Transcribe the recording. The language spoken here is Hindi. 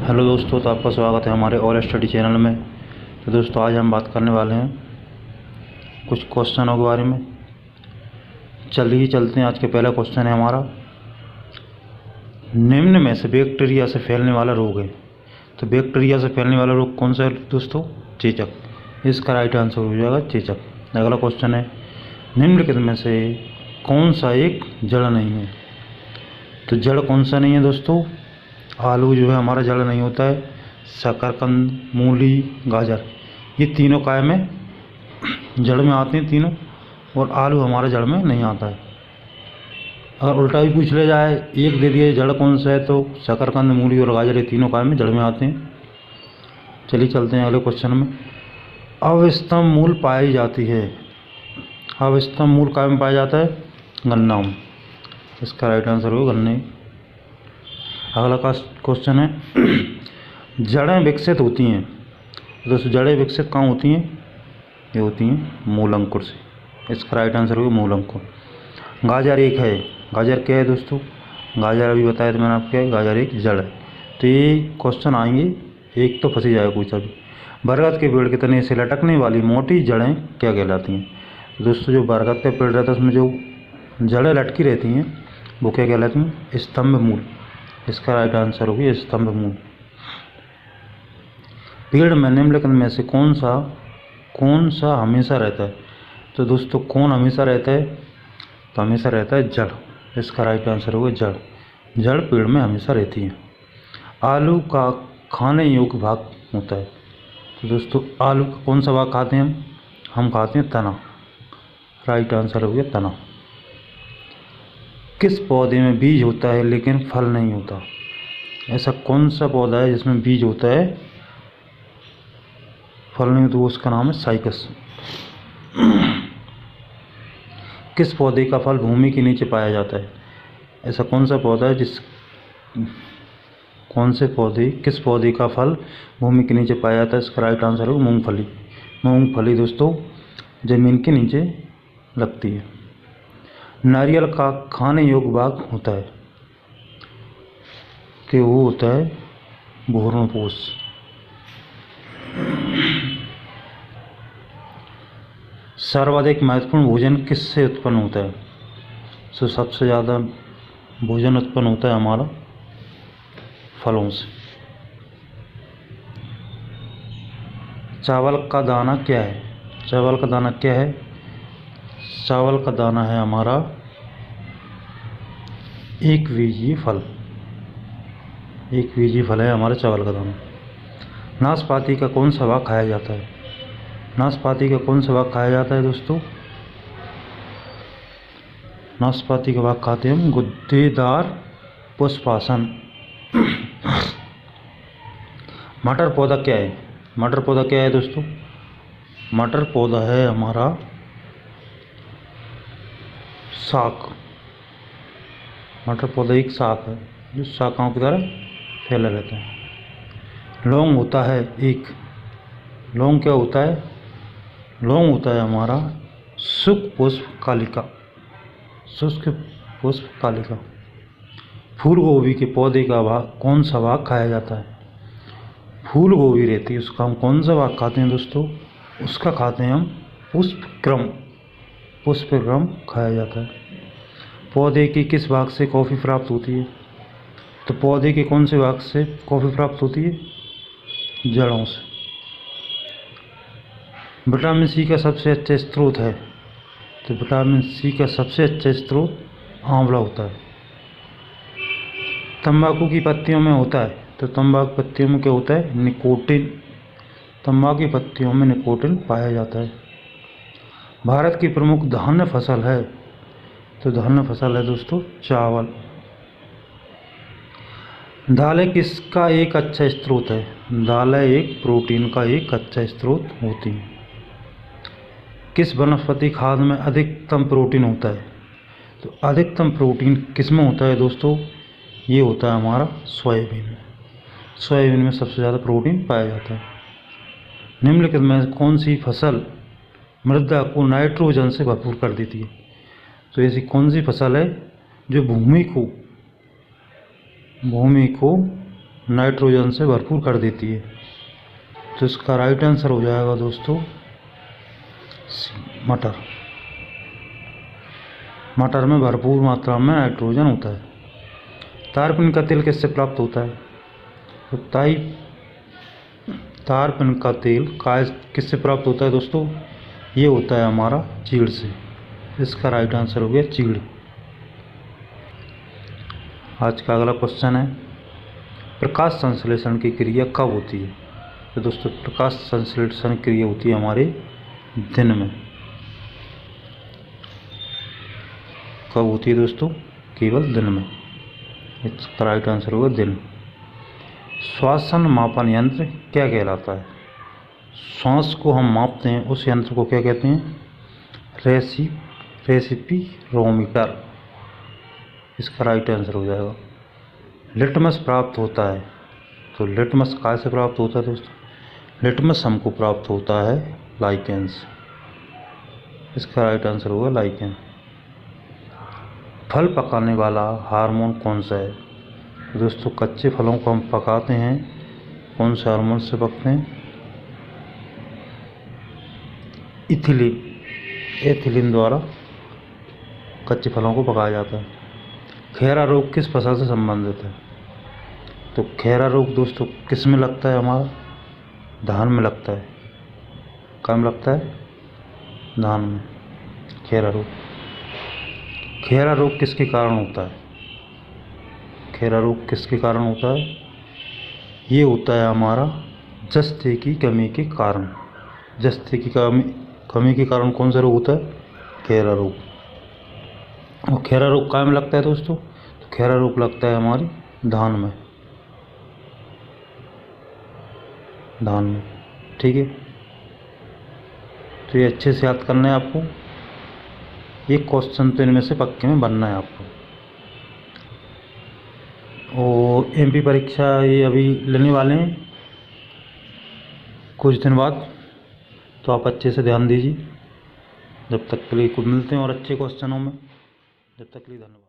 हेलो दोस्तों, तो आपका स्वागत है हमारे और स्टडी चैनल में। तो दोस्तों, आज हम बात करने वाले हैं कुछ क्वेश्चनों के बारे में। चलिए चलते हैं। आज के पहला क्वेश्चन है हमारा, निम्न में से बैक्टीरिया से फैलने वाला रोग है। तो बैक्टीरिया से फैलने वाला रोग कौन सा है दोस्तों? चेचक। इसका राइट आंसर हो जाएगा चेचक। अगला क्वेश्चन है, निम्नलिखित में से कौन सा एक जड़ नहीं है? तो जड़ कौन सा नहीं है दोस्तों? आलू जो है हमारा जड़ नहीं होता है। शकरकंद, मूली, गाजर, ये तीनों काय में जड़ में आते हैं तीनों, और आलू हमारा जड़ में नहीं आता है। अगर उल्टा भी पूछ लिया जाए, एक दे दिए जड़ कौन सा है, तो शकरकंद, मूली और गाजर ये तीनों काय में जड़ में आते हैं। चलिए चलते हैं अगले क्वेश्चन में। अवस्तंभ मूल पाई जाती है। अवस्तंभ मूल काय में पाया जाता है? गन्ना में। इसका राइट आंसर होगा गन्ने। अगला क्वेश्चन है, जड़ें विकसित होती हैं। दोस्तों, जड़ें विकसित कहाँ होती हैं? ये होती हैं मूल अंकुर से। इसका राइट आंसर होगा मूल अंकुर। गाजर एक है। गाजर क्या है दोस्तों? गाजर अभी बताया था मैंने आपको, गाजर एक जड़ है। तो ये क्वेश्चन आएंगे, एक तो फंसी जाएगा कोई सा भी। बरगद के पेड़ के तने से लटकने वाली मोटी जड़ें क्या कहलाती हैं? तो दोस्तों, जो बरगद का पेड़ रहता है उसमें जो जड़ें लटकी रहती हैं वो क्या कहलाती हैं? स्तंभ मूल। इसका राइट आंसर होगी स्तंभ मूल। पेड़ में निम्नलिखित में से कौन सा हमेशा रहता है? तो दोस्तों, कौन हमेशा रहता है? तो हमेशा रहता है जड़। इसका राइट आंसर होगा जड़। जड़ पेड़ में हमेशा रहती है। आलू का खाने योग्य भाग होता है। तो दोस्तों, आलू का कौन सा भाग खाते हैं हम खाते हैं तना। राइट आंसर हो गया तना। किस पौधे में बीज होता है लेकिन फल नहीं होता? ऐसा कौन सा पौधा है जिसमें बीज होता है, फल नहीं होता? उसका नाम है साइकस। किस पौधे का फल भूमि के नीचे पाया जाता है? ऐसा कौन सा पौधा है किस पौधे का फल भूमि के नीचे पाया जाता है? इसका राइट आंसर है मूंगफली। मूंगफली दोस्तों जमीन के नीचे लगती है। नारियल का खाने योग्य भाग होता है कि वो होता है भ्रूणपोष। सर्वाधिक महत्वपूर्ण भोजन किससे उत्पन्न होता है? तो सबसे ज़्यादा भोजन उत्पन्न होता है हमारा फलों से। चावल का दाना क्या है? चावल का दाना क्या है? चावल का दाना है हमारा एक बीजीय फल। एक बीजीय फल है हमारा चावल का दाना। नाशपाती का कौन सा भाग खाया जाता है? नाशपाती का कौन सा भाग खाया जाता है दोस्तों? नाशपाती का भाग खाते हैं हम गुद्देदार पुष्पासन। मटर पौधा क्या है? मटर पौधा क्या है दोस्तों? मटर पौधा है हमारा शाक। मटर पौधा एक शाक है जो शाखाओं की तरह फैला रहता है। लौंग होता है एक। लौंग क्या होता है? लौंग होता है हमारा शुष्क पुष्प कालिका। शुष्क पुष्प कालिका। फूल गोभी के पौधे का भाग कौन सा भाग खाया जाता है? फूल गोभी रहती है, उसका हम कौन सा भाग खाते हैं दोस्तों? उसका खाते हैं हम पुष्पक्रम। पुष्पक्रम खाया जाता है। पौधे के किस भाग से कॉफ़ी प्राप्त होती है? तो पौधे के कौन से भाग से कॉफ़ी प्राप्त होती है? जड़ों से। विटामिन सी का सबसे अच्छा स्रोत है? तो विटामिन सी का सबसे अच्छा स्रोत आंवला होता है। तंबाकू की पत्तियों में होता है, तो तंबाकू पत्तियों में क्या होता है? निकोटिन। तंबाकू की पत्तियों में निकोटिन पाया जाता है। भारत की प्रमुख धान्य फसल है? तो धान्य फसल है दोस्तों चावल। दालें किसका एक अच्छा स्रोत है? दालें एक प्रोटीन का एक अच्छा स्रोत होती हैं। किस वनस्पति खाद्य में अधिकतम प्रोटीन होता है? तो अधिकतम प्रोटीन किस में होता है दोस्तों? ये होता है हमारा सोयाबीन में। सोयाबीन में सबसे ज़्यादा प्रोटीन पाया जाता है। निम्नलिखित में कौन सी फसल मृदा को नाइट्रोजन से भरपूर कर देती है? तो ऐसी कौन सी फसल है जो भूमि को नाइट्रोजन से भरपूर कर देती है। तो इसका राइट आंसर हो जाएगा दोस्तों मटर। मटर में भरपूर मात्रा में नाइट्रोजन होता है। तारपीन का तेल किससे प्राप्त होता है? तो तारपीन का तेल किससे प्राप्त होता है दोस्तों? ये होता है हमारा चीड़ से। इसका राइट आंसर हो गया चीड़। आज का अगला क्वेश्चन है, प्रकाश संश्लेषण की क्रिया कब होती है? तो दोस्तों प्रकाश संश्लेषण क्रिया होती है हमारे दिन में। कब होती है दोस्तों? केवल दिन में। इसका राइट आंसर होगा दिन। श्वसन मापन यंत्र क्या कहलाता है? श्वास को हम मापते हैं उस यंत्र को क्या कहते हैं? रेसिपिरोमीटर। इसका राइट आंसर हो जाएगा। लिटमस प्राप्त होता है, तो लिटमस कहाँ से प्राप्त होता है दोस्तों? लिटमस हमको प्राप्त होता है लाइकेन से। इसका राइट आंसर होगा लाइकेन। फल पकाने वाला हार्मोन कौन सा है? दोस्तों कच्चे फलों को हम पकाते हैं, कौन से हार्मोन से पकते हैं? एथिलीन द्वारा कच्चे फलों को पकाया जाता है। खैरा रोग किस फसल से संबंधित है? तो खैरा रोग दोस्तों किस में लगता है? हमारा धान में लगता है। कम लगता है? धान में। खैरा रोग किसके कारण होता है? खैरा रोग किसके कारण होता है? ये होता है हमारा जस्ते की कमी के कारण। जस्ते की कमी के कारण कौन सा रोग होता है? खैरा रोग। और खैरा रोग कहाँ में लगता है दोस्तों? तो खैरा रोग लगता है हमारी धान में। ठीक है, तो ये अच्छे से याद करना है आपको। ये क्वेश्चन तो इनमें से पक्के में बनना है आपको। और एमपी परीक्षा ये अभी लेने वाले हैं कुछ दिन बाद, तो आप अच्छे से ध्यान दीजिए। जब तक के लिए कुछ मिलते हैं और अच्छे क्वेश्चनों में, जब तक के लिए धन्यवाद।